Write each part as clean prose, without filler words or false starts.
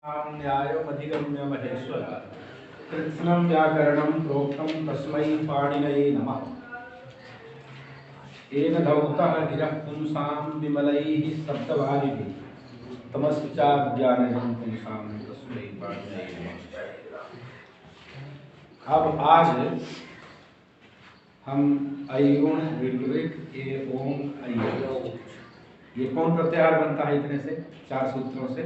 न्यायोमधिगम्य महेश्वर कृत्स्नं व्याकरणं प्रोक्तं तस्मै पाणिनये नमः। येन धौतः गिरः पुंसां विमलैः शब्दवारिभिः तमश्चाज्ञानजं पुंसां तस्मै पाणिनये नमः। अब आज हम अयुण ऋग्वेद ए ओम अयुण, ये कौन प्रत्याहार बनता है इतने से? चार सूत्रों से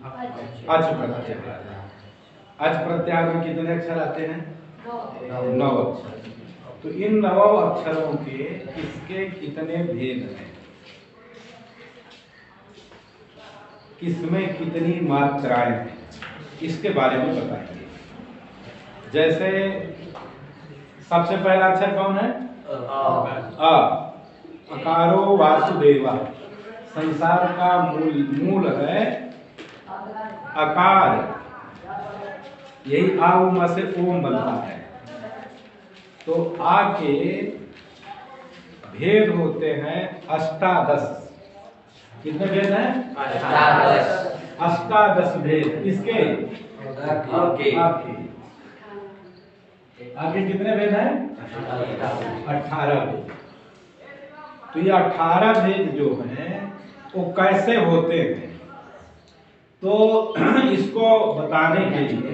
अच प्रत्याहार। अच प्रत्याहार में कितने अक्षर आते हैं? 9 अक्षर। तो इन 9 अक्षरों के किसके कितने भेद हैं, किसमें कितनी मात्राएं हैं, इसके बारे में बताएंगे। जैसे सबसे पहला अक्षर कौन है? अ। अकारो वासुदेवा, संसार का मूल है अकार, यही आ उमा से ओम बनता है। तो आ के भेद होते हैं अष्टादश। कितने भेद हैं? अष्टादश भेद। इसके आगे कितने भेद हैं? 18 भेद। तो ये 18 भेद जो हैं वो कैसे होते हैं, तो इसको बताने के लिए,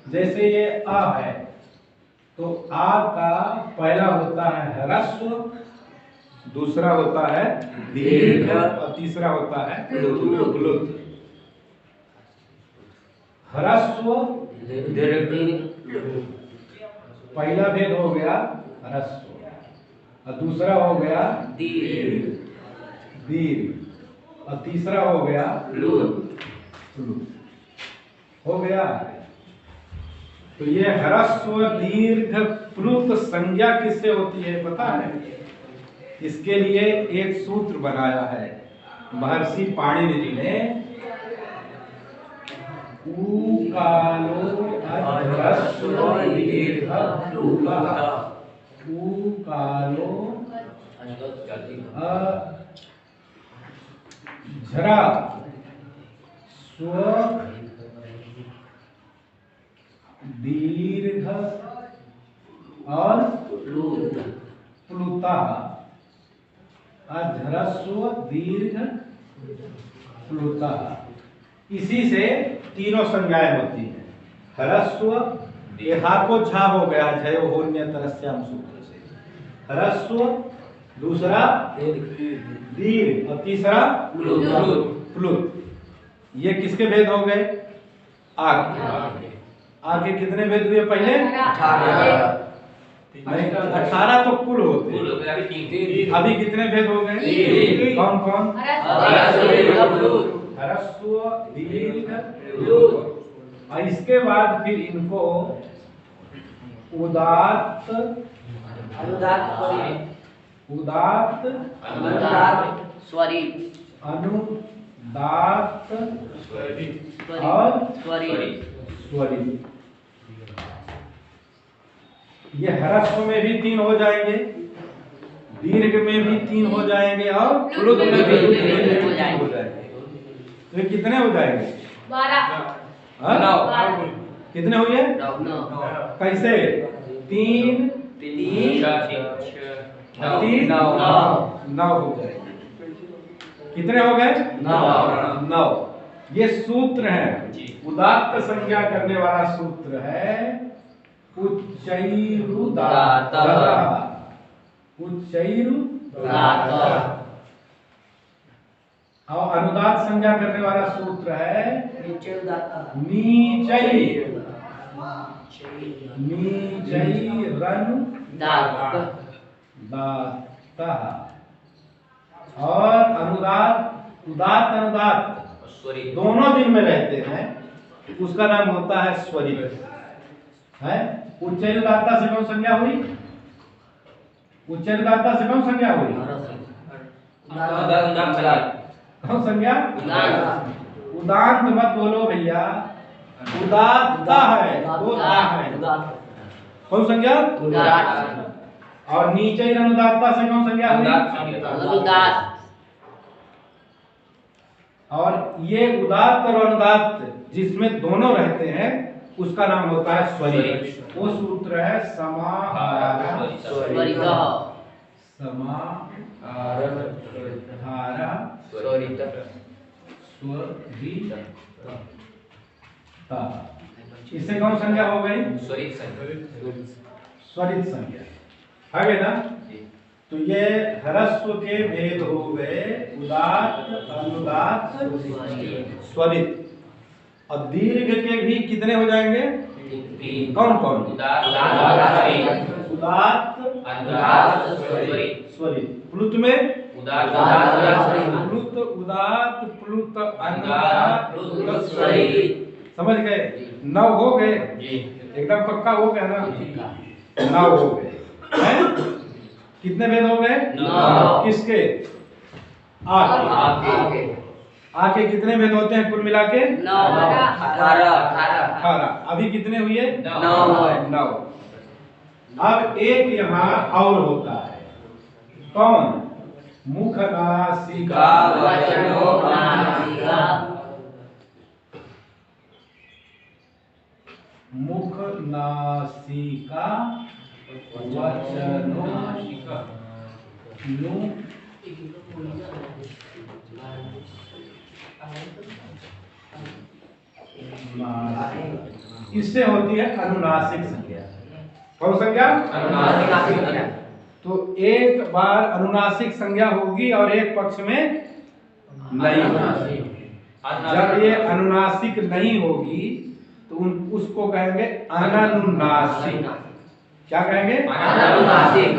जैसे ये आ है तो आ का पहला होता है ह्रस्व, दूसरा होता है दीर्घ और तीसरा होता है प्लुत। ह्रस्व पहला भेद हो गया ह्रस्व और दूसरा हो गया दीर्घ और तीसरा हो गया प्लुत हो गया। तो ये ह्रस्व दीर्घ प्लुत संज्ञा किससे होती है पता है? इसके लिए एक सूत्र बनाया है महर्षि पाणिनि जी ने। ऊकालो ह्रस्व दीर्घ प्लुतः, ऊकालो झरा स्व दीर्घ और प्लुतः, ह्रस्व दीर्घ प्लुतः। इसी से तीनों संज्ञाएं होती हैं। ह्रस्व हा को झा हो गया, झय होन्य तरस्याम सूत्र से ह्रस्व, दूसरा दीर्घ और तीसरा प्लुत। ये किसके भेद हो गए? आगे कितने भेद हुए पहले? 18 तो कुल होते, अभी कितने भेद हो गए? कौन कौन? ह्रस्व दीर्घ प्लुत। और इसके बाद फिर इनको उदात्त अनुदात्त और स्वरित। ये ह्रस्व में भी 3 हो जाएंगे, दीर्घ में भी 3 हो जाएंगे और प्लुत में भी 3 हो जाएंगे। तो ये कितने हो जाएंगे? 12। कितने हुए? 9। कैसे? 3 3 9 हो जाएंगे। कितने हो गए? 9। ये सूत्र है, उदात्त संज्ञा करने वाला सूत्र है उच्चैरुदात्तः। और अनुदात्त संज्ञा करने वाला सूत्र है नीचैरनुदात्तः। और उदात्त अनुदात्त दोनों दिन में रहते हैं, उसका नाम होता है स्वरित है। उच्चैरुदात्ता से कौन संज्ञा हुई? उच्चैरुदात्ता से कौन संज्ञा हुई? कौन संज्ञा? उदात्त मत बोलो भैया, उदात्ता है, दो ता है। कौन संज्ञा? और नीचे अनुदात्ता से कौन संज्ञा हुई? और ये उदात्त और अनुदात्त जिसमें दोनों रहते हैं उसका नाम होता है स्वरित। वो सूत्र है समाहारा स्वरित। इससे कौन संज्ञा हो गई? स्वरित संज्ञा है ना। तो ये ह्रस्व के भेद हो गए उदात्त, अनुदात्त, स्वरित। और दीर्घ के भी कितने हो जाएंगे? कौन कौन? उदात्त, अनुदात्त, स्वरित। प्लुत में प्लुत, उदात्त, प्लुत, अनुदात्त, प्लुत, स्वरित। समझ गए? 9 हो गए, एकदम पक्का हो गया ना? 9 हो गए हैं। कितने भेद हो गए? 9। किसके? आके। आके कितने भेद होते हैं कुल मिला के? 18। अभी कितने हुए? 9। अब एक यहाँ और होता है, कौन? मुख नासिका वचनो नासिका। मुख नासिका वचनो इससे होती है अनुनासिक संज्ञा। कौन संज्ञा? अनुनासिक संज्ञा। तो एक बार अनुनासिक संज्ञा होगी और एक पक्ष में नहीं होगी। जब ये अनुनासिक नहीं होगी तो उसको कहेंगे अननुनासिक। क्या कहेंगे? अननुनासिक।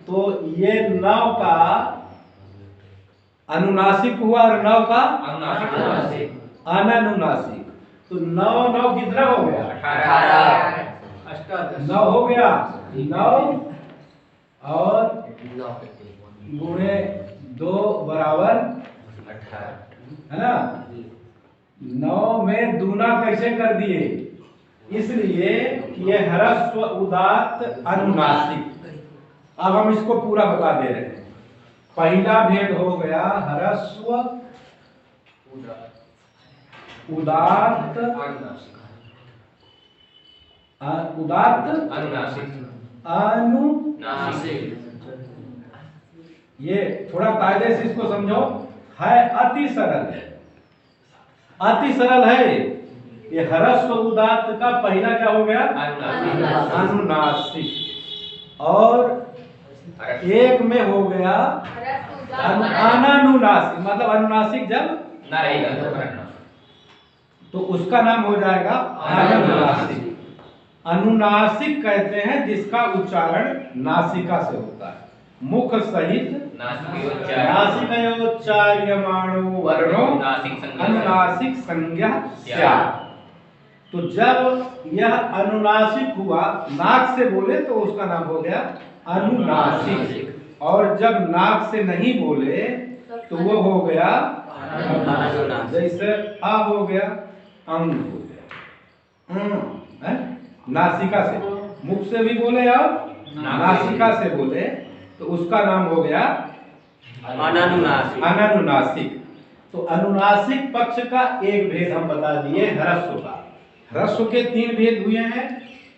तो ये 9 का अनुनासिक हुआ और 9 का अननुनासिक। तो 9 कितना हो गया? 18। 9 हो गया। 9 और गुणे 2 बराबर 18 है ना। 9 में दूना कैसे कर दिए? इसलिए ये ह्रस्व, उदात्त, अनुनासिक। अब हम इसको पूरा बता दे रहे हैं। पहला भेद हो गया ह्रस्व, उदात्त, अनुनासिक। ये थोड़ा कायदे से इसको समझो, है अति सरल है, अति सरल है। ये ह्रस्व उदात्त का पहला क्या हो गया? अनुनासिक। और एक में हो गया अनानुनासिक, मतलब अनुनासिक जब ना रहेगा तो उसका नाम हो जाएगा अनानुनासिक। अनुनासिक कहते हैं जिसका उच्चारण नासिका से होता है। मुख सहित नासिकयोच्चार्यमाणो वर्णो अनुनासिक संज्ञा स्यात्। तो जब यह अनुनासिक हुआ, नाक से बोले तो उसका नाम हो गया अनुनासिक, और जब नाक से नहीं बोले तो वो हो गया जैसे आ हो गया, अंग हो गया। नासिका से, मुख से भी बोले और नासिका से बोले तो उसका नाम हो गया अननुनासिक। तो अनुनासिक पक्ष का एक भेद हम बता दिए ह्रस्व का। ह्रस्व के 3 भेद हुए हैं,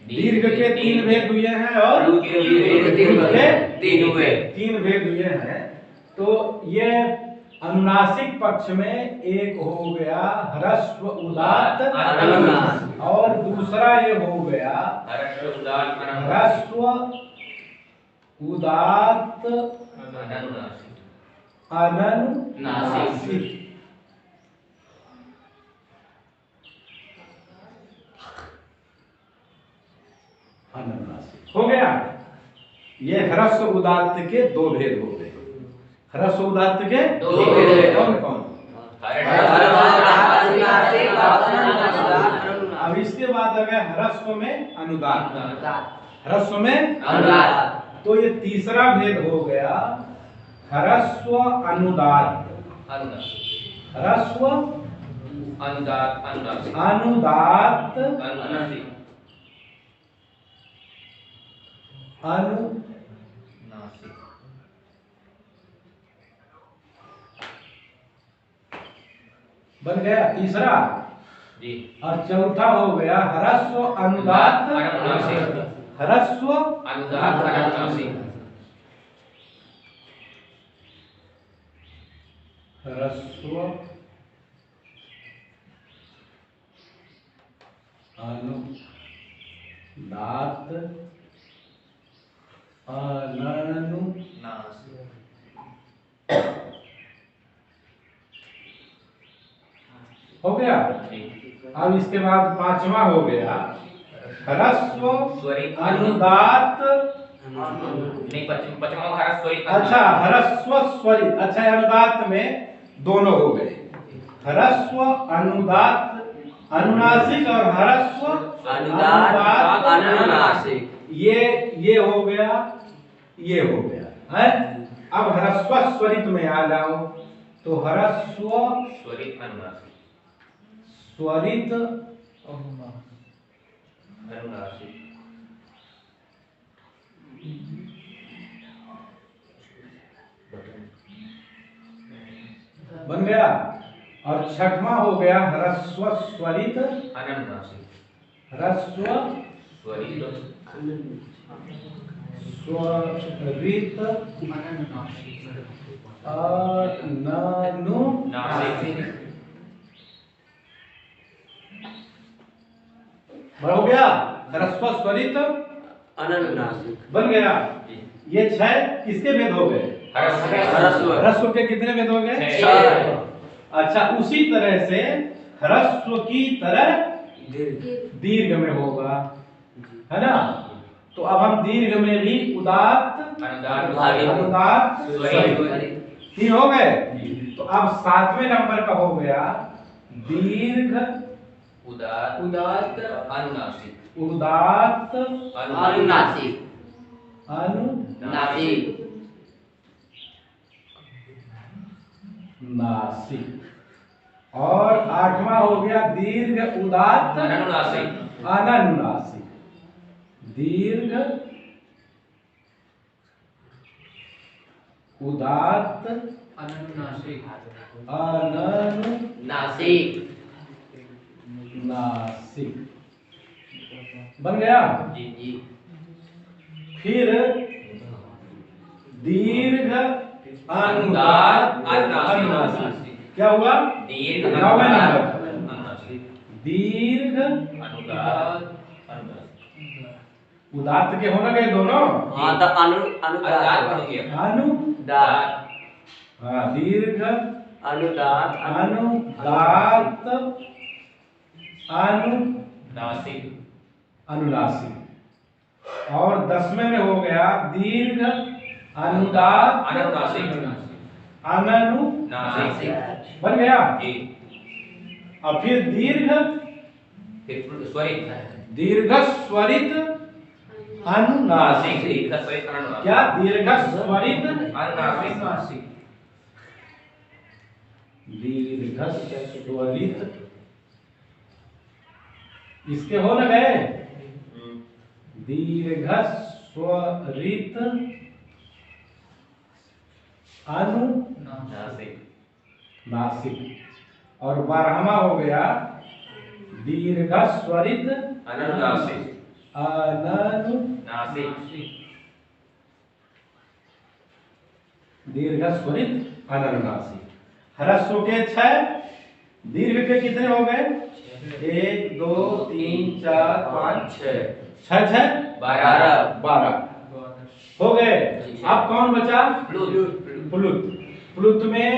दीर्घ के 3 भेद हुए हैं और के 3 भेद हुए हैं। तो ये अनुनासिक पक्ष में एक हो गया ह्रस्व उदात्त और दूसरा ये हो गया ह्रस्व उदात्त अनुनासिक। हो गया। ये ह्रस्व उदात्त के 2 भेद हो गए। ह्रस्व उदात्त के 2 भेद कौन कौन? अब इसके बाद आ गया ह्रस्व में अनुदात्त। ह्रस्व में अनुदात्त। तो ये तीसरा भेद हो गया ह्रस्व अनुदात्त। ह्रस्व अनुदात्त अनुनासिक। बन गया तीसरा जी। और चौथा हो गया ह्रस्व अनुदात अनुनासिक। ह्रस्व अनुदात अनुनासिक। ह्रस्व अनुदात अनुनासिक। हो गया। अब इसके बाद पांचवा हो गया ह्रस्व स्वरित अनुदात नहीं, पचमा ह्रस्व स्वरित। अच्छा ह्रस्व स्वरित। अच्छा अनुदात में दोनों हो गए, ह्रस्व अनुदात अनुनासिक और ह्रस्व अनुदात अनुनासिक। ये हो गया, ये हो गया है। अब ह्रस्व स्वरित में आ जाओ तो ह्रस्व स्वरित अनुनासिक। स्वरित अनुनासिक। बन गया। और छठवां हो गया ह्रस्व स्वरित अनुनासिक। ह्रस्व स्वरित स्वरित अनुनासिक। हो गया ह्रस्व स्वरित अनुनासिक। बन गया। ये 6 किसके भेद हो गए? ह्रस्व। ह्रस्व के कितने भेद हो गए? 6। अच्छा उसी तरह से ह्रस्व की तरह दीर्घ में होगा, है ना? तो अब हम दीर्घ में भी उदात्त अनुदात स्वरित ही हो गए। तो अब 7वें नंबर का हो गया दीर्घ उदात्त अनुनासिक। उदात्त अनुनासिक। अनुनासिक। और 8वां हो गया दीर्घ उदात्त अनुनासिक। अनुनासिक। दीर्घ उदात्त अनुनासिक। अनुनासिक। बन गया। जी जी। फिर दीर्घ अनुदात अनुनासिक। अनुनासिक। क्या हुआ? दीर्घ 9वें नंबर अनुनासिक। दीर्घ अनुदात अनुनासिक। उदात्त के होना गए दोनों। हाँ तो अनुदात अनुदात हो गया। अनुदात हाँ दीर्घ अनुदात अनुदात नासिक। अनुनासिक। और 10वें में हो गया दीर्घ अनुदात अनुनासिक। अनुनासिक। बन गया। जी। और फिर दीर्घ फिर स्वरित दीर्घ स्वरित अनुनासिक। दीर्घ स्वरित अनुनासिक। क्या? दीर्घ स्वरित अनुनासिक। दीर्घ स्वरित इसके हो न गए दीर्घ स्वरित अनुनासिक। नासिक। और 12वां हो गया दीर्घ स्वरित अनुनासिक। अनुनासिक। दीर्घ स्वरित अनुनासिक। ह्रस्व के 6, दीर्घ के कितने हो गए? 1 2 3 4 5 6 6 12 हो गए। अब कौन बचा? प्लुत। प्लुत में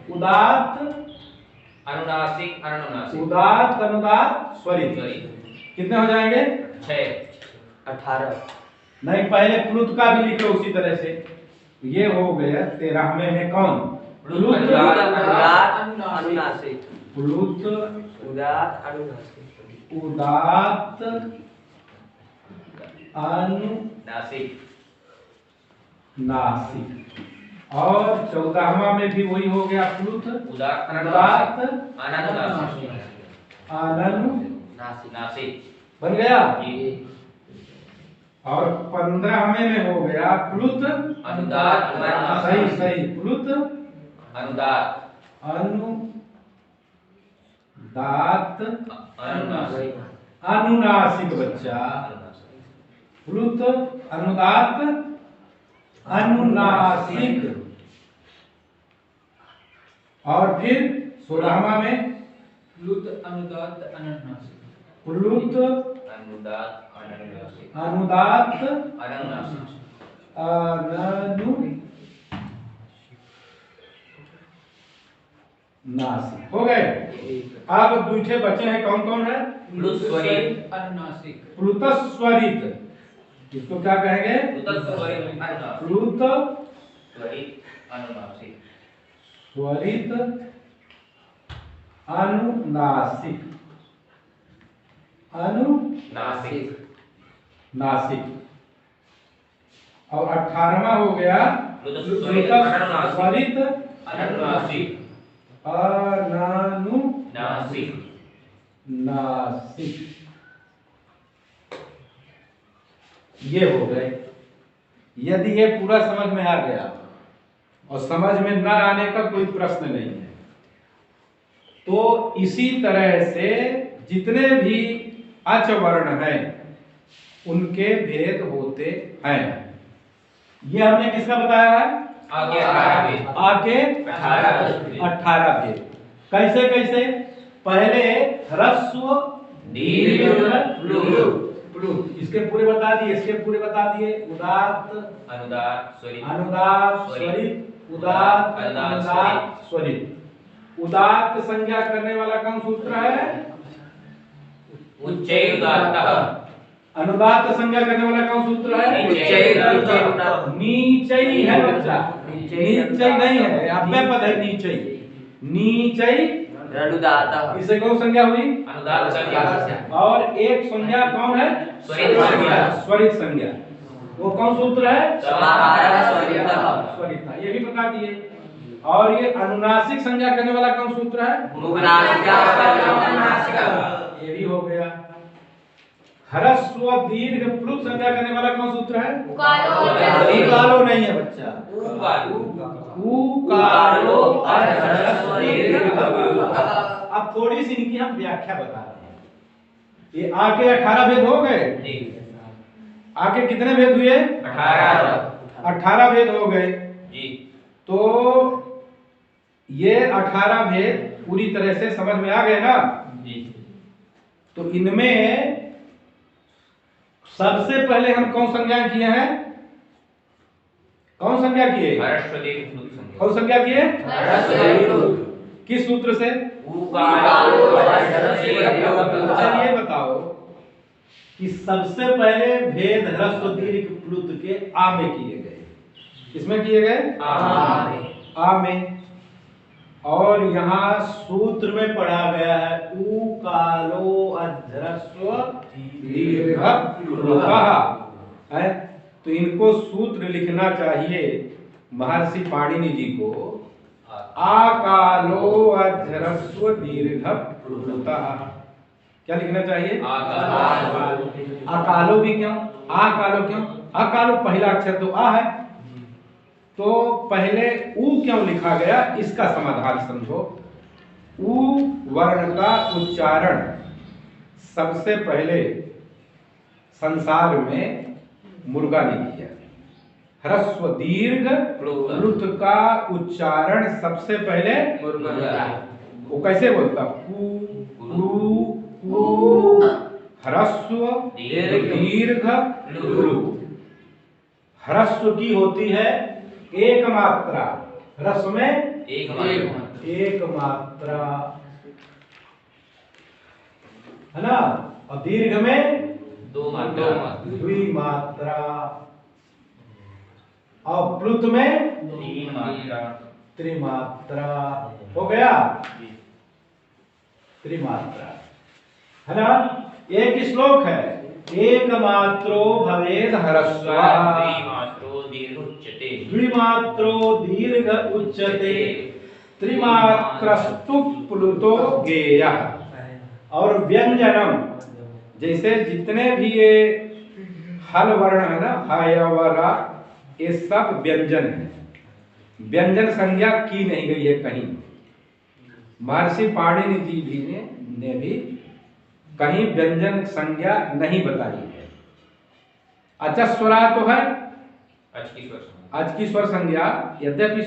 उदात्त अनुनासिक अनुनासिक। उदात्त अनुदात स्वरित कितने हो जाएंगे? 6 18 नहीं, पहले प्लुत का भी लिखो उसी तरह से। ये हो गया 13वें में कौन? प्लुत अनुदात अनुनासिक। प्लुत उदात अनुनासिक। उदात्त अनुनासिक। नासिक। और 14वां में भी वही हो गया प्लुत उदात्त उदात्त अनुनासिक। अनुनासिक। नासिक। बन गया। जी। और 15वें में हो गया प्लुत अनुदात सही सही प्लुत अनुदात अनुदात दात अनुनासिक अनुनासिक बच्चा, प्लुत अनुदात अनुनासिक, और फिर 16वां में प्लुत अनुदात अनुनासिक, प्लुत अनुदात अनुनासिक अनुदात अनुनासिक अनुनासिक। हो गए। अब दूठे बचे हैं, कौन कौन है? प्लुत स्वरित अनुनासिक, प्लुतस्वरित, इसको क्या कहेंगे? प्लुत स्वरित अनुनासिक प्लुत स्वरित अनुनासिक स्वरित अनुनासिक, नासिक नासिक। और 18वां हो गया प्लुत स्वरित अनुनासिक स्वरित अनुनासिक अनानुनासिक। नासिक ये हो गए। यदि ये पूरा समझ में आ गया और समझ में न आने का कोई प्रश्न नहीं है, तो इसी तरह से जितने भी अच वर्ण हैं उनके भेद होते हैं। ये हमने किसका बताया है? आगे 18 भेद। आगे 18 भेद। कैसे कैसे? पहले ह्रस्व दीर्घ प्लुत, इसके पूरे बता दिए, इसके पूरे बता दिए। उदात्त अनुदात स्वरित अनुदात स्वरित, उदात्त अनुदात स्वरित। उदात्त संज्ञा करने वाला कौन सूत्र है? उच्चैरुदात्तः। अनुदात्त संज्ञा करने वाला कौन सूत्र है? नीचई है बच्चा, नीचई नहीं है, अव्यय पद है नीचई। नीचई अनुदातः। इसे कौन संज्ञा हुई? अनुदात संज्ञा और एक संज्ञा कौन है? स्वरित संज्ञा। स्वरित संज्ञा, वो कौन सूत्र है? समाहारः स्वरितः। स्वरिता, ये भी बता दिए। और ये अनुनासिक संज्ञा करने वाला कौन सूत्र है? मुखनासिका। ये भी हो गया। ह्रस्व दीर्घ प्लुत संज्ञा करने वाला कौन सूत्र है? उकालो नहीं है बच्चा, उकालो ह्रस्व दीर्घ। अब थोड़ी सी इनकी हम व्याख्या बता रहे हैं। ये आके 18 भेद हो गए। जी। आगे कितने भेद हुए? 18 भेद हो गए। जी। तो ये 18 भेद पूरी तरह से समझ में आ गए ना? जी। तो इनमें सबसे पहले हम कौन संज्ञा किए हैं? कौन संज्ञा किए? ह्रस्व दीर्घ प्लुत संज्ञा। कौन संज्ञा किए? किस सूत्र से? चलिए बताओ कि सबसे पहले भेद ह्रस्व दीर्घ प्लुत के आ में किए गए। किसमें किए गए? आ में। और यहाँ सूत्र में पढ़ा गया है उकालो अध्रस्व दीर्घ प्लुतः है। तो इनको सूत्र लिखना चाहिए महर्षि पाणिनि जी को। आकालो अध्रस्व दीर्घ प्लुतः। क्या लिखना चाहिए? अकालो भी क्यों? आकालो क्यों? अकालो पहला अक्षर तो आ है, तो पहले ऊ क्यों लिखा गया इसका समाधान समझो। ऊ वर्ण का उच्चारण सबसे पहले संसार में मुर्गा ने किया। ह्रस्व दीर्घ प्लुत का उच्चारण सबसे पहले वो कैसे बोलता? कू कू कू। ह्रस्व दीर्घ प्लुत। ह्रस्व की होती है एक मात्रा, ह्रस्व में एक मात्रा है ना, और दीर्घ में दो मात्रा। द्विमात्रा, और प्लुत में तीन मात्रा। त्रिमात्रा। हो गया? त्रिमात्रा है ना। एक श्लोक है, एक मात्रो भवेद ह्रस्वः द्विमात्रो दीर्घ उच्यते। द्विमात्रो दीर्घ उच्यते त्रिमात्रस्तु प्लुतो गेयः। और व्यंजनम, जैसे जितने भी ये हल वर्ण है ना, हयवरा, ये सब व्यंजन है। व्यंजन संज्ञा की नहीं गई है कहीं। महर्षि पाणिनि जी भी ने भी कहीं व्यंजन संज्ञा नहीं बताई है। अचस्वरा तो है, अच की स्वर संज्ञा। आज की स्वर संज्ञा, यद्यपि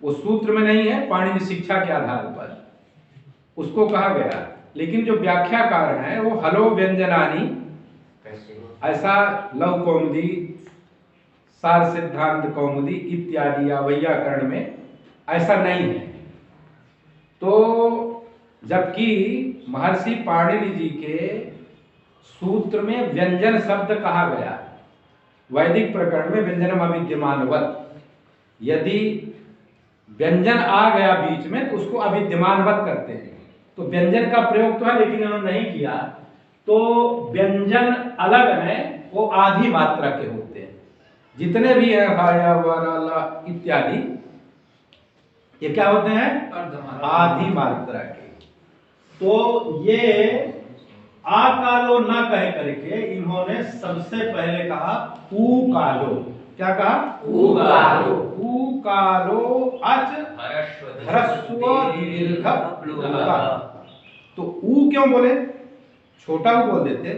वो सूत्र में नहीं है, पाणिनि शिक्षा के आधार पर उसको कहा गया, लेकिन जो व्याख्याकार हैं वो हलो व्यंजनानी, ऐसा लव कौमुदी, सार सिद्धांत कौमुदी इत्यादि या वैयाकरण में ऐसा नहीं है। तो जबकि महर्षि पाणिनि जी के सूत्र में व्यंजन शब्द कहा गया, वैदिक प्रकरण में व्यंजनम अविद्यमानवत, यदि व्यंजन आ गया बीच में तो उसको अविद्यमानवत करते हैं। तो व्यंजन का प्रयोग तो है लेकिन उन्होंने नहीं किया। तो व्यंजन अलग है, वो आधी मात्रा के होते हैं। जितने भी हैं हाया वराला इत्यादि, ये क्या होते हैं? आधी मात्रा के। तो ये आ कालो ना कह करके इन्होंने सबसे पहले कहा ऊ कालो। क्या कहा? ऊ कालो। ऊ कालो अच ह्रस्व ह्रस्व दीर्घ प्लुत। तो ऊ क्यों बोले? छोटा ऊ बोल देते।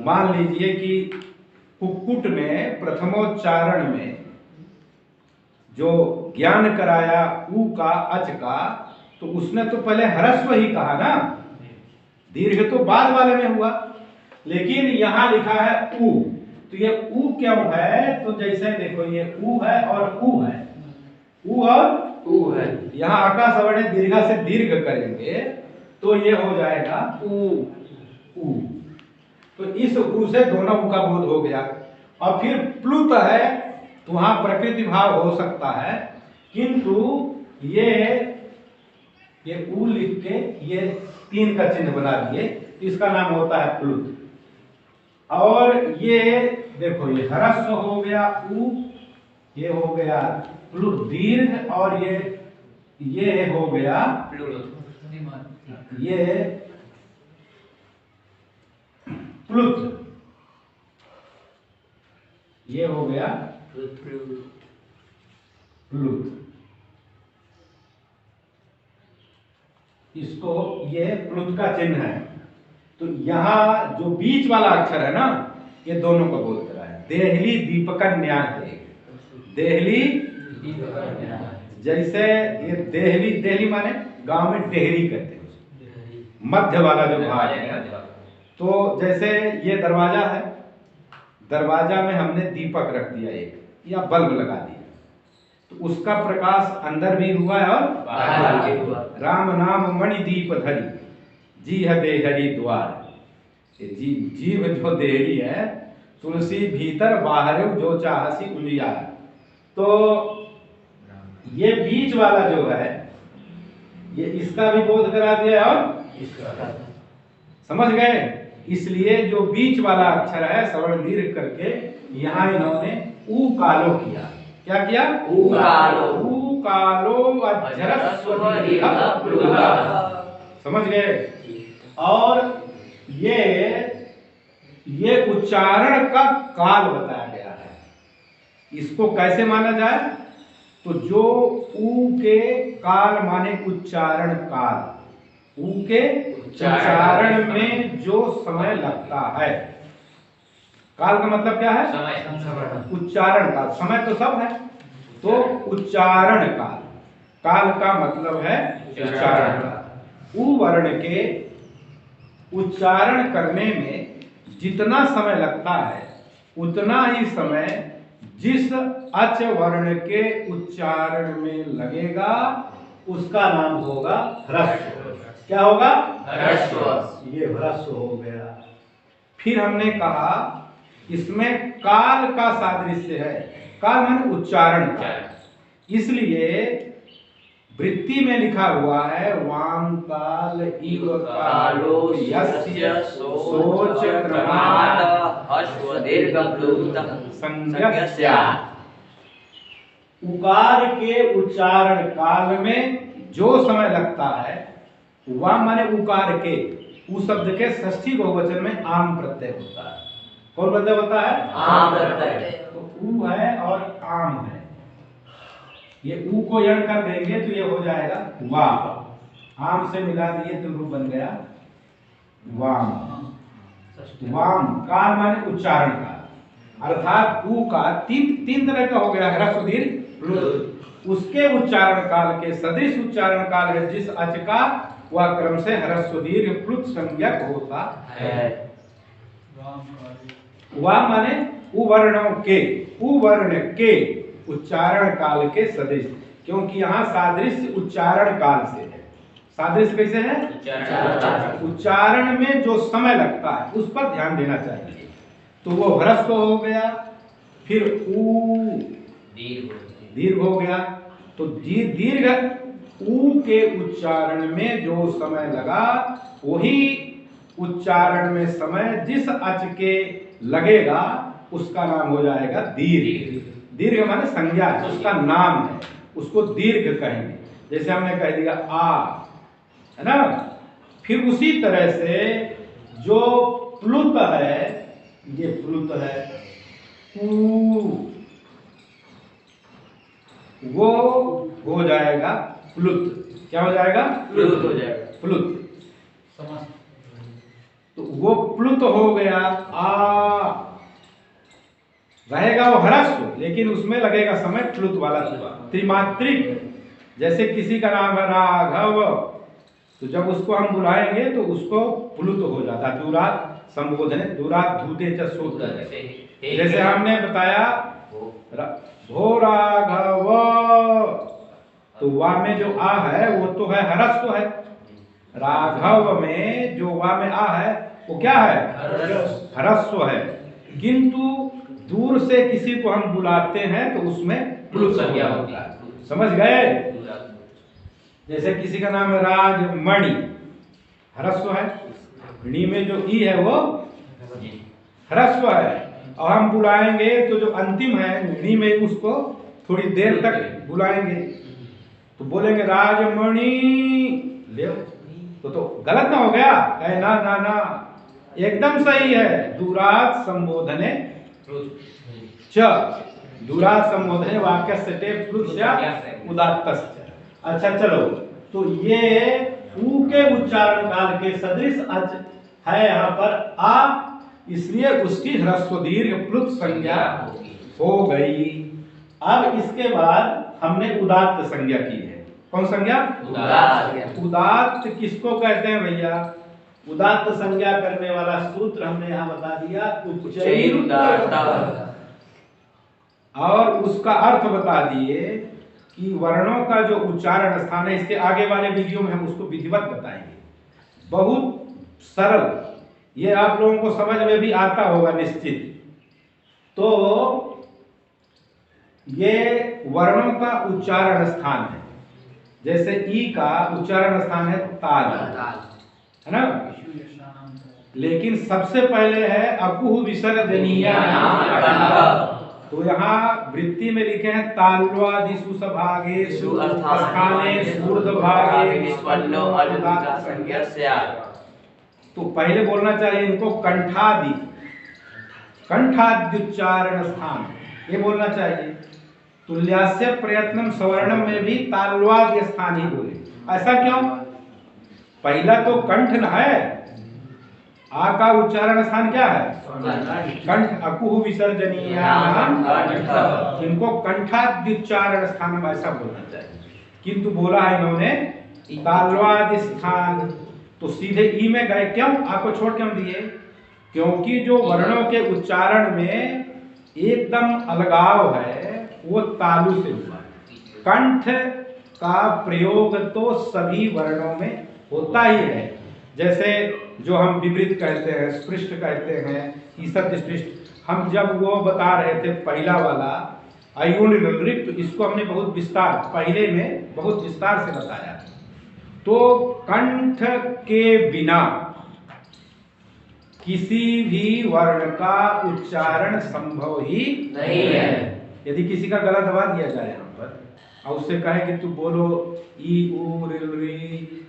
मान लीजिए कि कुक्कुट में प्रथमोच्चारण में जो ज्ञान कराया ऊ का अच का, तो उसने तो पहले ह्रस्व ही कहा ना, दीर्घ तो बाद वाले में हुआ। लेकिन यहां लिखा है ऊ, तो ये ऊ क्यों है? तो जैसे देखो ये ऊ है और ऊ है, ऊ और ऊ है। यहाँ आकाश अवर्ण दीर्घा से दीर्घ करेंगे तो ये हो जाएगा ऊ। ऊ, तो इस ऊ से दोनों ऊ का बोध हो गया। और फिर प्लुत है, तो वहां प्रकृति भाव हो सकता है, किंतु ये ऊ लिख के ये 3 का चिन्ह बना दिए, इसका नाम होता है प्लुत। और ये देखो ये ह्रस्व हो गया ऊ, ये हो गया प्लुत दीर्घ, और ये हो गया ये प्लुत, ये हो गया प्लुत। इसको ये प्लुत का चिन्ह है। तो यहाँ जो बीच वाला अक्षर है ना, ये दोनों का बोध करा है। देहली दीपकन्या है। देहली, जैसे ये देहली, देहली माने गांव में डेहरी कहते हैं, मध्य वाला जो भाग है। तो जैसे ये दरवाजा है, दरवाजा में हमने दीपक रख दिया एक, या बल्ब लगा दिया, तो उसका प्रकाश अंदर भी हुआ है और बाहर भी हुआ। राम नाम मणि दीप धरी, जी है देहरी द्वार। ये जीव जो देहरी है, तुलसी भीतर बाहर जो चाहसी उजियार। तो ये बीच वाला जो है, ये इसका भी बोध करा दिया और इसका। समझ गए? इसलिए जो बीच वाला अक्षर है सवर्ण दीर्घ करके यहाँ इन्होंने ऊ कालो किया। क्या किया? ऊ कालो। ऊ कालो अध्यरस्व दीर्घ प्लुत। समझ गए? और ये उच्चारण का काल बताया गया है। इसको कैसे माना जाए? तो जो ऊ के काल माने उच्चारण काल, ऊ के उच्चारण में जो समय लगता है। काल का मतलब क्या है? समय। उच्चारण काल। समय तो सब है, तो उच्चारण काल, काल का मतलब है उच्चारण काल। ऊ वर्ण के उच्चारण करने में जितना समय लगता है, उतना ही समय जिस अच वर्ण के उच्चारण में लगेगा उसका नाम होगा ह्रस्व। क्या होगा? ह्रस्व। ये ह्रस्व हो गया। फिर हमने कहा इसमें काल का सादृश्य है। काल माने उच्चारण का, इसलिए वृत्ति में लिखा हुआ है वाम काल इव कालो यस्य सोच क्रमात् अश्व दीर्घ प्लुत संज्ञस्या। उकार के उच्चारण काल में जो समय लगता है, वाम माने उकार के, उ शब्द के षष्ठी बहुवचन में आम प्रत्यय होता है। कौन प्रत्यय होता है? आम प्रत्यय। तो ऊ है और आम है। ये ऊ को यण कर देंगे तो ये हो जाएगा वा। आम से मिला दिए तो रूप बन गया वाम। षष्ठी। वाम काल माने उच्चारण काल, अर्थात ऊ का तीन तरह का हो गया, ह्रस्व दीर्घ प्लुत। उसके उच्चारण काल के सदृश उच्चारण काल है जिस अच का वह क्रम से ह्रस्व दीर्घ प्लुत संज्ञक होता है। वाम काल। वाम माने उवर्ण के उच्चारण काल के सदृश, क्योंकि यहाँ सादृश्य उच्चारण काल से है। सादृश्य कैसे है? उच्चारण में जो समय लगता है उस पर ध्यान देना चाहिए। तो वो ह्रस्व हो गया, फिर ऊ दीर्घ हो गया। तो दीर्घ ऊ के उच्चारण में जो समय लगा वही उच्चारण में समय जिस अच के लगेगा उसका नाम हो जाएगा दीर्घ। दीर्घ माने संज्ञा, उसका नाम है, उसको दीर्घ कहेंगे। जैसे हमने कह दिया आ, है ना। फिर उसी तरह से जो प्लुत है, ये प्लुत है, वो हो जाएगा प्लुत। क्या हो जाएगा? प्लुत हो जाएगा। प्लुत। समस्त। तो वो प्लुत हो गया। आ रहेगा वो ह्रस्व, लेकिन उसमें लगेगा समय प्लुत वाला। त्रिमात्रिक, जैसे किसी का नाम है राघव, तो जब उसको हम बुलाएंगे तो उसको प्लुत हो जाता है। दूरात संबोधन, दूरात धूते च सूत्र। जैसे हमने बताया भो राघव, तो वा में जो आ है वो तो है ह्रस्व है। राघव में जो वा में आ है वो क्या है? ह्रस्व है। किंतु दूर से किसी को हम बुलाते हैं तो उसमें प्लुत संज्ञा होता है। समझ गए? जैसे किसी का नाम है राजमणि, ह्रस्व है। णी में जो ई है वो ह्रस्व है, और हम बुलाएंगे तो जो अंतिम है णी में उसको थोड़ी देर तक बुलाएंगे तो बोलेंगे राजमणि ले, तो गलत ना हो गया? कहे ना ना ना, एकदम सही है। दूरात संबोधने च, दूरात संबोधने वाक्य सटे प्लुत उदात्तस्य। अच्छा चलो, तो ये ऊ के उच्चारण काल के सदृश अच है यहाँ पर आ, इसलिए उसकी ह्रस्व दीर्घ प्लुत संज्ञा हो गई। अब इसके बाद हमने उदात्त संज्ञा की है। कौन संज्ञा? उदात्त किसको कहते हैं भैया? उदात्त संज्ञा करने वाला सूत्र हमने यहाँ बता दिया, उच्चैरुदात्त। और उसका अर्थ बता दिए कि वर्णों का जो उच्चारण स्थान है, इसके आगे वाले वीडियो में हम उसको विधिवत बताएंगे। बहुत सरल, ये आप लोगों को समझ में भी आता होगा निश्चित। तो ये वर्णों का उच्चारण स्थान है। जैसे ई का उच्चारण स्थान है ताल, है ना। लेकिन सबसे पहले है अकुह विसर्जनीय। तो यहाँ वृत्ति में लिखे हैं ताल्वादिषु सभागेषु स्थानेषु ऊर्ध्वभागे निष्पन्नो अनुदात्त संज्ञा स्यात्। तो पहले बोलना चाहिए इनको कंठादि, कंठाद्युच्चारण स्थान, ये बोलना चाहिए। तुल्यास्य प्रयत्नम सवर्णम में भी ताल्वाद्य स्थान ही बोले। ऐसा क्यों? पहला तो कंठ न है, आ का उच्चारण स्थान क्या है? कंठ। अकुह विसर्जनीय, इनको कंठाद्युच्चारण स्थान ऐसा बोलना चाहिए, किंतु बोला है इन्होंने ताल्वादि स्थान। तो सीधे ई में गए, क्यों? आपको छोड़ क्यों दिए? क्योंकि जो वर्णों के उच्चारण में एकदम अलगाव है वो तालु से हुआ। कंठ का प्रयोग तो सभी वर्णों में होता ही है। जैसे जो हम विवृत कहते हैं, स्पृष्ट कहते हैं, ईसद स्पृष्ट। हम जब वो बता रहे थे पहला वाला अयुन रिक्त, इसको हमने बहुत विस्तार पहले में बहुत विस्तार से बताया। तो कंठ के बिना किसी भी वर्ण का उच्चारण संभव ही नहीं है। यदि किसी का गला दबा दिया जाए यहाँ पर और उससे कहे कि तू बोलो ई ऊ री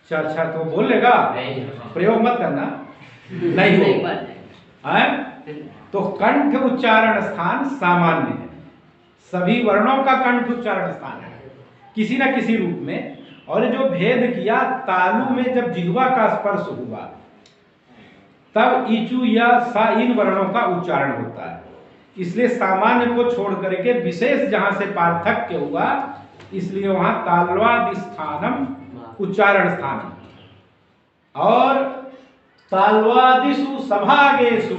अच्छा, तो बोल लेगा? प्रयोग मत करना, नहीं हो। तो कंठ उच्चारण स्थान सामान्य है, सभी वर्णों का कंठ उच्चारण स्थान है किसी न किसी रूप में। और जो भेद किया तालु में जब जिह्वा का स्पर्श हुआ तब इचु या सा इन वर्णों का उच्चारण होता है। इसलिए सामान्य को छोड़ करके विशेष जहां से पार्थक्य हुआ इसलिए वहां ताल्वादि स्थानम उच्चारण स्थान और ताल्वादिषु सभागेषु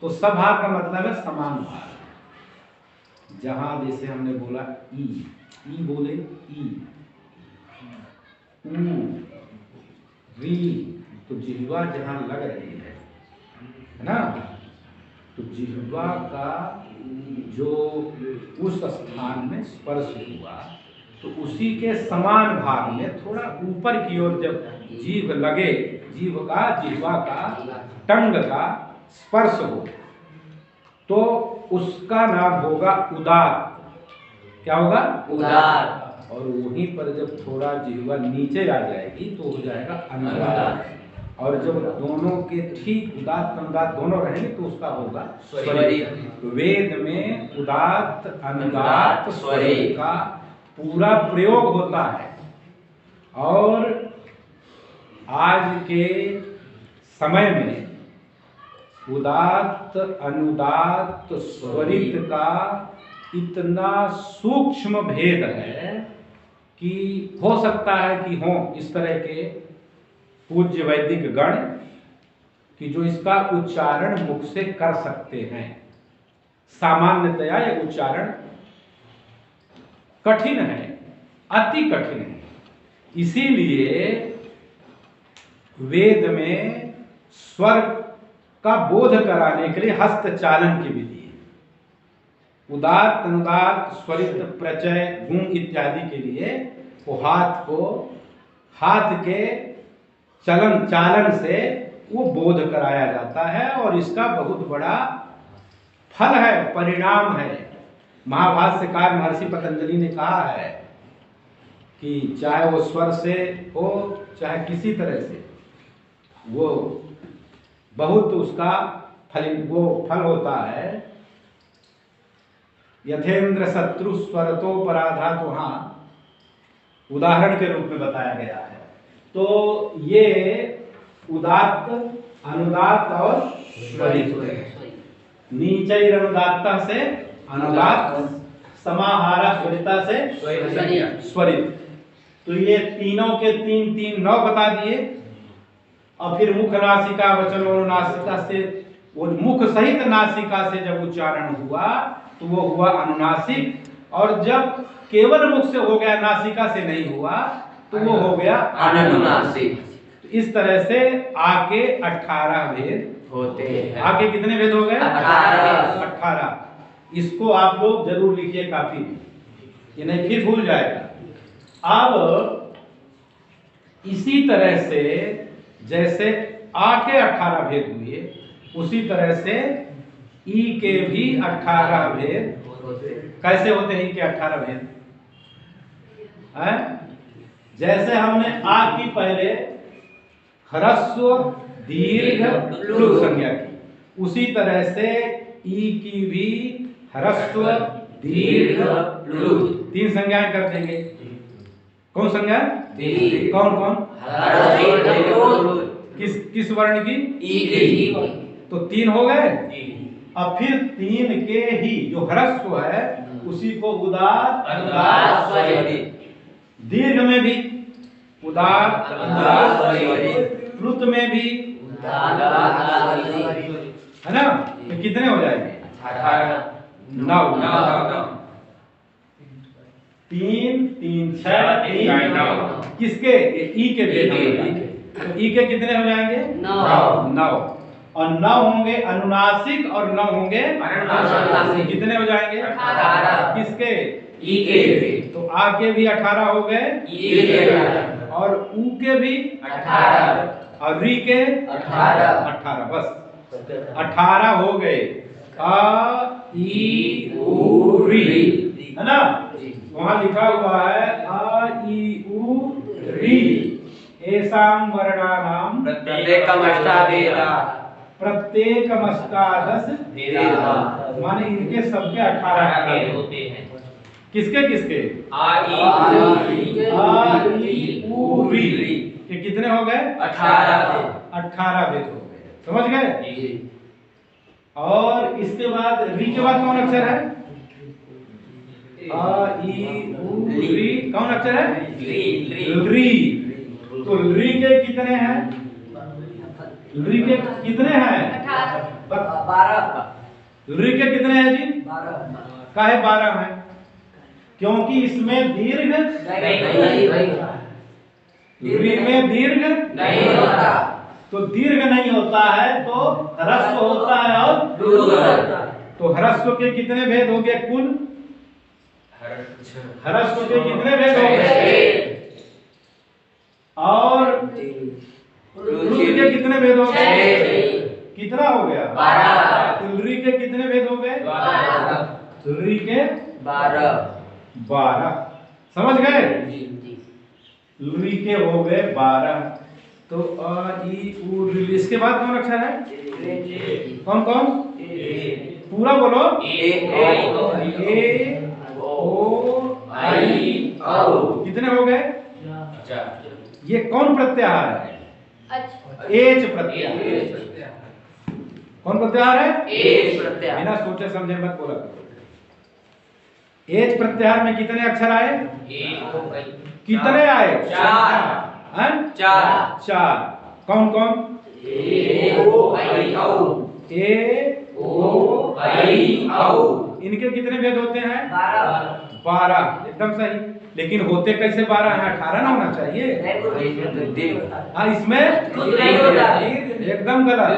तो सभा का मतलब है समान भाग। जहां जैसे हमने बोला ई बोले ई ऊ री तो जिह्वा जहां लग रही है ना तो जिह्वा का जो उस स्थान में स्पर्श हुआ तो उसी के समान भाग में थोड़ा ऊपर की ओर जब जीभ लगे जिह्वा का टंग का स्पर्श हो तो उसका नाम होगा उदात। क्या होगा? उदात। और वहीं पर जब थोड़ा जिह्वा नीचे आ जाएगी तो हो जाएगा अनुदात। और जब दोनों के ठीक उदात अनुदात दोनों रहेंगे तो उसका होगा स्वरित। वेद में उदात अनुदात स्वरित का पूरा प्रयोग होता है। और आज के समय में उदात्त अनुदात्त स्वरित का इतना सूक्ष्म भेद है कि हो सकता है कि हो इस तरह के पूज्य वैदिक गण कि जो इसका उच्चारण मुख से कर सकते हैं। सामान्यतया यह उच्चारण कठिन है, अति कठिन है। इसीलिए वेद में स्वर का बोध कराने के लिए हस्तचालन की विधि है। उदात्त अनुदात्त स्वरित प्रचय गुण इत्यादि के लिए वो हाथ के चालन से वो बोध कराया जाता है और इसका बहुत बड़ा फल है, परिणाम है। महाभाष्यकार महर्षि पतंजलि ने कहा है कि चाहे वो स्वर से हो चाहे किसी तरह से वो बहुत उसका फल होता है। यथेंद्र शत्रु स्वरतो पराधात वहां उदाहरण के रूप में बताया गया है। तो ये उदात्त अनुदात्त और स्वरित नीचैर अनुदात्ता से अनुदात्त समाहारा स्वरिता से स्वरित। तो ये तीनों के तीन नौ बता दिए। और फिर मुख नासिका वचन और नासिका से वो मुख सहित नासिका से जब उच्चारण हुआ तो वो हुआ अनुनासिक। और जब केवल मुख से हो गया नासिका से नहीं हुआ तो वो हो गया अनुनासिक। तो इस तरह से आके 18 भेद होते हैं। आगे कितने भेद हो गए? 18। इसको आप लोग जरूर लिखिए काफी, ये नहीं फिर भूल जाएगा। अब इसी तरह से जैसे आ के 18 भेद हुए उसी तरह से ई के भी 18 भेद कैसे होते हैं? ई के 18 भेद है? जैसे हमने आ की पहले ह्रस्व दीर्घ प्लुत संज्ञा की उसी तरह से ई की भी ह्रस्व दीर्घ प्लुत 3 संज्ञाएं कर देंगे। कौन संज्ञा? कौन कौन? किस वर्ण की? ई। तो 3 हो गए। अब फिर 3 के ही जो ह्रस्व है उसी को उदात्त अनुदात्त स्वरित। दीर्घ में भी उदात्त अनुदात्त स्वरित, प्लुत में भी है ना? तो कितने हो जाएंगे? 9। 3 3 6 3 9। किसके? ई के भेद। तो ई के कितने हो जाएंगे? 9। और 9 होंगे अनुनासिक और 9 होंगे अनुनासिक। कितने हो जाएंगे? 18। किसके? ई के। तो आ के भी 18 हो गए, ई के और ऊ के भी 18 और री के 18। बस 18 हो गए। आ ई ऊ री है ना? वहां लिखा हुआ है आ ई ऊ री एसाम वर्णानाम प्रत्येकम अष्टादश भेदा। माने इनके सबके 18 होते हैं। किसके किसके? आ ई आ ई उ री के कितने हो गए? 18 भेद हो गए। समझ गए? जी और इसके बाद री के बाद कौन अक्षर है? आ ई उ री कौन अक्षर है? री। तो री के कितने हैं? री के कितने हैं? 12 री के कितने हैं जी? 12 है, क्योंकि इसमें दीर्घ री में दीर्घ नहीं होता। तो दीर्घ नहीं होता है तो ह्रस्व होता है। और तो ह्रस्व के कितने भेद हो गए कुल? ह्रस्व के कितने भेद हो गए? और ऋ के कितने भेद हो गए? कितना हो गया? 12। री के कितने भेद हो गए? री के 12। समझ गए? री के हो गए 12। तो आ ई उ री। इसके बाद कौन अक्षर है? कौन कौन? पूरा बोलो। ए ओ आई औ। कितने हो गए? ये कौन प्रत्याहार है? एच प्रत्याहार। कौन प्रत्याहार है? बिना सोचे समझे मत बोला करो। एच प्रत्याहार में कितने अक्षर आए? कितने आए? 4। कौन कौन? ए ओ आई औ। इनके कितने भेद होते हैं? 12। एकदम सही। लेकिन होते कैसे 12 हैं? 18 ना होना चाहिए। हाँ, इसमें एकदम गलत।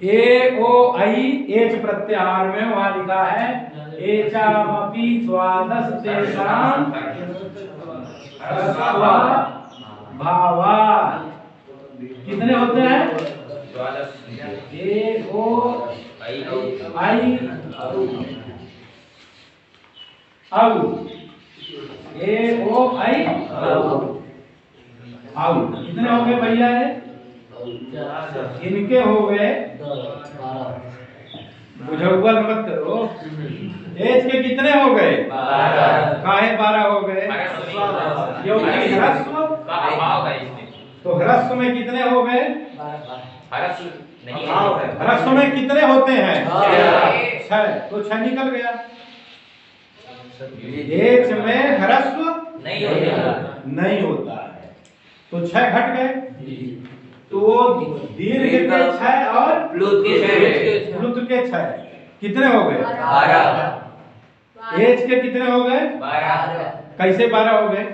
ए ओ आई एच प्रत्याहार में वहां लिखा है एचामपि द्वादश तेषां भावा। कितने होते हैं? ए ओ आई औ। ए ओ आई औ। कितने हो गए भैया? इनके हो गए। बुझौल मत करो। एच के कितने हो गए? 12 हो गए? क्योंकि ह्रस्व का अभाव है इसमें। तो ह्रस्व में कितने हो गए? नहीं ह्रस्व में कितने होते हैं? 6। तो 6 निकल गया। एच में ह्रस्व नहीं होता है तो 6 घट गए। तो दीर्घ के 6 और प्लुत के 6 कितने हो गए? 12। एच के कितने हो गए? 12। कैसे 12 हो गए?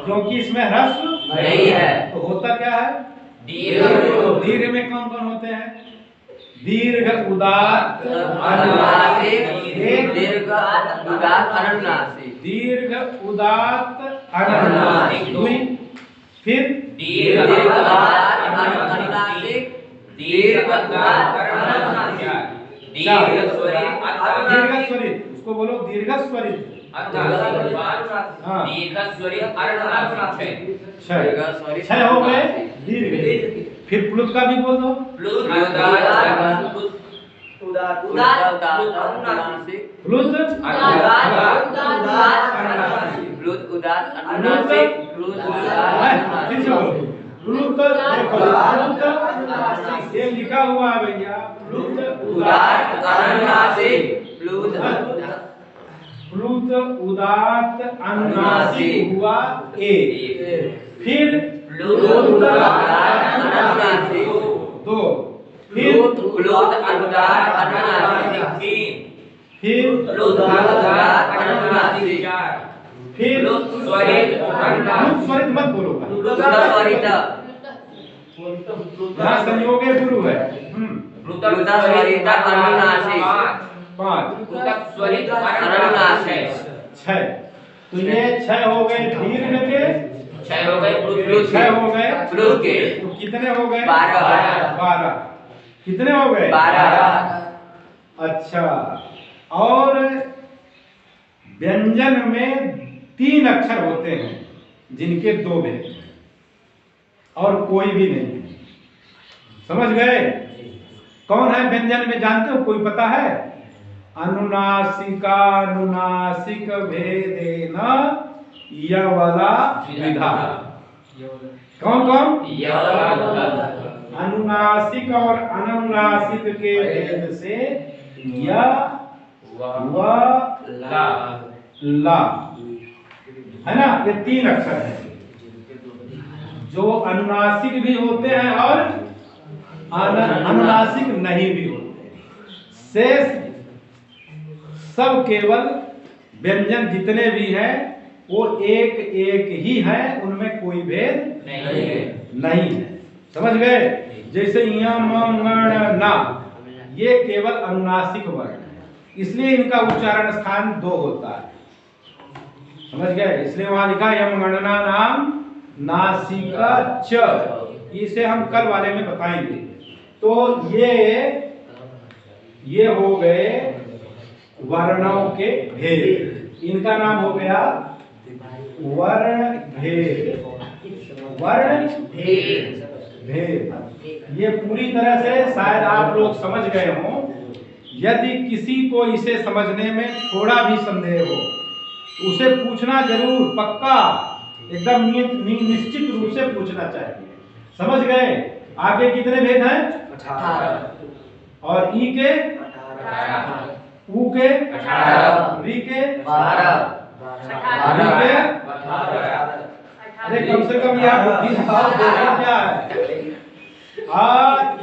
क्योंकि इसमें ह्रस्व नहीं है। तो होता क्या है? दीर्घ में कौन कौन होते हैं? दीर्घ उदात्त अनुनासिक, एक दीर्घ उदात्त अनुनासिक, दीर्घ उदात्त अनुनासिक। दुई। फिर दीर्घ उदात्त अनुनासिक, दीर्घ उदात्त अनुनासिक, दीर्घ स्वरित दीर्घ स्वरित। उसको बोलो दीर्घ स्वरित। हाँ। 6 हो गए दीर्घ। फिर प्लुत का भी बोल दो। प्लुत ये लिखा हुआ है भैया। प्लुत उदात्त अनुनासिक हुआ ए। फिर दो। फिर फिर फिर स्वरित मत बोलो। यहाँ संयोग गुरु है। 5। 6। तो ये 6 हो गए दीर्घ के। 6 हो गए प्लुत के। तो कितने हो गए? 12। कितने हो गए? 12। अच्छा। और व्यंजन में 3 अक्षर होते हैं जिनके 2 भेद और कोई भी नहीं। समझ गए? कौन है व्यंजन में, जानते हो? कोई पता है? अनुनासिका अनुनासिक भेदेन य वाला विधा। कौन कौन? अनुनासिक और अनुनासिक के भेद से य व ला, है ना? ये 3 अक्षर है जो अनुनासिक भी होते हैं और अनुनासिक नहीं भी होते। शेष सब केवल व्यंजन जितने भी हैं वो एक एक ही हैं, उनमें कोई भेद नहीं है। समझ गए? जैसे यम गण ना, ये केवल अनुनासिक वर्ण है, इसलिए इनका उच्चारण स्थान 2 होता है। समझ गए? इसलिए वहां लिखा यम गणना नाम नासिका च, इसे हम कल वाले में बताएंगे। तो ये हो गए वर्णों के भेद, इनका नाम हो गया वर्ण भेद। वर्ण भेद ये पूरी तरह से शायद आप लोग समझ गए हों। यदि किसी को इसे समझने में थोड़ा भी संदेह हो तो उसे पूछना जरूर, पक्का, एकदम निश्चित रूप से पूछना चाहिए। समझ गए? आगे कितने भेद हैं? 18 और ई के 18 ऊ के 18 री के 12 री के। अरे कम से कम यह बुद्धि दिखाओ, देखो क्या है। आ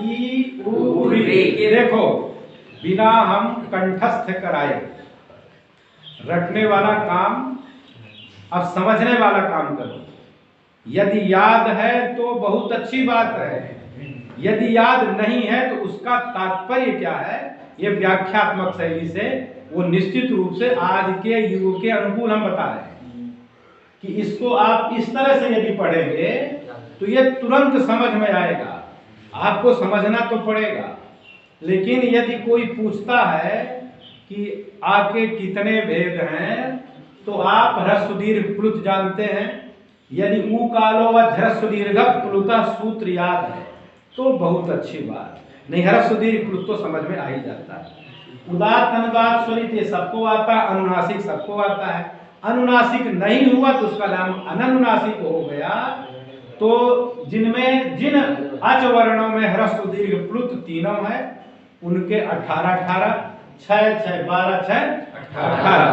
ई ऊ री, देखो बिना हम कंठस्थ कराए रटने वाला काम, अब समझने वाला काम करो। यदि याद है तो बहुत अच्छी बात है, यदि याद नहीं है तो उसका तात्पर्य क्या है, ये व्याख्यात्मक शैली से वो निश्चित रूप से आज के युग के अनुकूल हम बता रहे हैं कि इसको आप इस तरह से यदि पढ़ेंगे तो ये तुरंत समझ में आएगा। आपको समझना तो पड़ेगा, लेकिन यदि कोई पूछता है कि आके कितने भेद हैं तो आप ह्रस्व दीर्घ प्लुत जानते हैं। यदि ऊ कालो व ह्रस्व दीर्घ प्लुतः सूत्र याद है तो बहुत अच्छी बात, नहीं ह्रस्व दीर्घ प्लुत तो समझ में आ ही जाता है। उदात्त अनुदात्त स्वरित ये सबको आता है, अनुनासिक सबको आता है। अनुनासिक नहीं हुआ तो उसका नाम अननुनासिक हो गया। तो जिनमें जिन अच वर्णों में ह्रस्व दीर्घ प्लुत तीनों है उनके 18 6 6 12 6 18,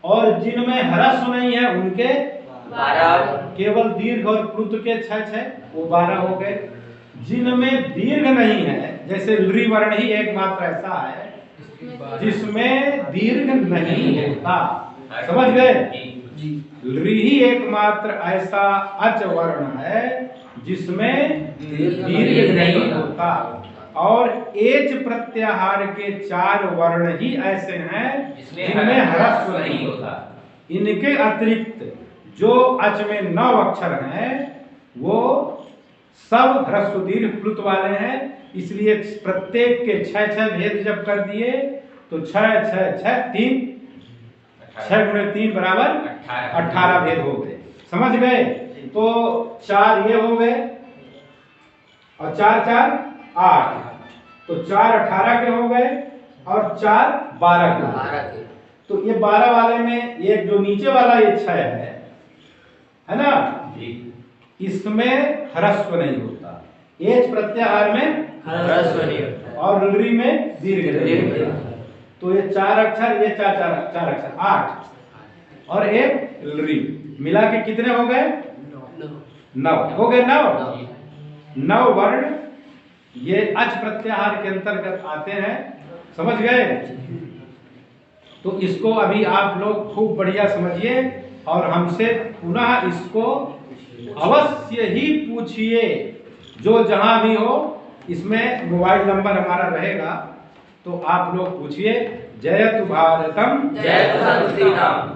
और जिनमें ह्रस्व नहीं है उनके 12 केवल दीर्घ और प्लुत के 6 6 वो 12 हो गए। जिनमें दीर्घ नहीं है, जैसे लृ वर्ण ही एकमात्र ऐसा है जिसमें दीर्घ नहीं होता। समझ गए? लृ ही एकमात्र ऐसा अच वर्ण है जिसमें दीर्घ नहीं होता, और एच प्रत्याहार के 4 वर्ण ही ऐसे हैं जिनमें ह्रस्व नहीं होता। इनके अतिरिक्त जो अच में 9 अक्षर हैं वो सब ह्रस्व दीर्घ प्लुत वाले हैं। इसलिए प्रत्येक के 6 6 भेद जब कर दिए तो 6 6 6 3 6 गुणे 3 बराबर 18 भेद हो गए। समझ गए? तो 4 ये हो गए और 4 4 8, तो 4 18 के हो गए और 4 12 के हो गए। तो ये 12 वाले में ये जो नीचे वाला ये 6 है ना, इसमें ह्रस्व नहीं होता। एच प्रत्याहार में ह्रस्व नहीं होता और लृ में दीर्घ नहीं होता। तो ये 4 अक्षर, ये 4 अक्षर 8 और एक लृ मिला के कितने हो गए? 9 हो गए। 9 वर्ण ये अच प्रत्याहार के अंतर्गत आते हैं। समझ गए? तो इसको अभी आप लोग खूब बढ़िया समझिए और हमसे पुनः इसको अवश्य ही पूछिए, जो जहां भी हो। इसमें मोबाइल नंबर हमारा रहेगा तो आप लोग पूछिए। जयतु भारतम जय श्री राम।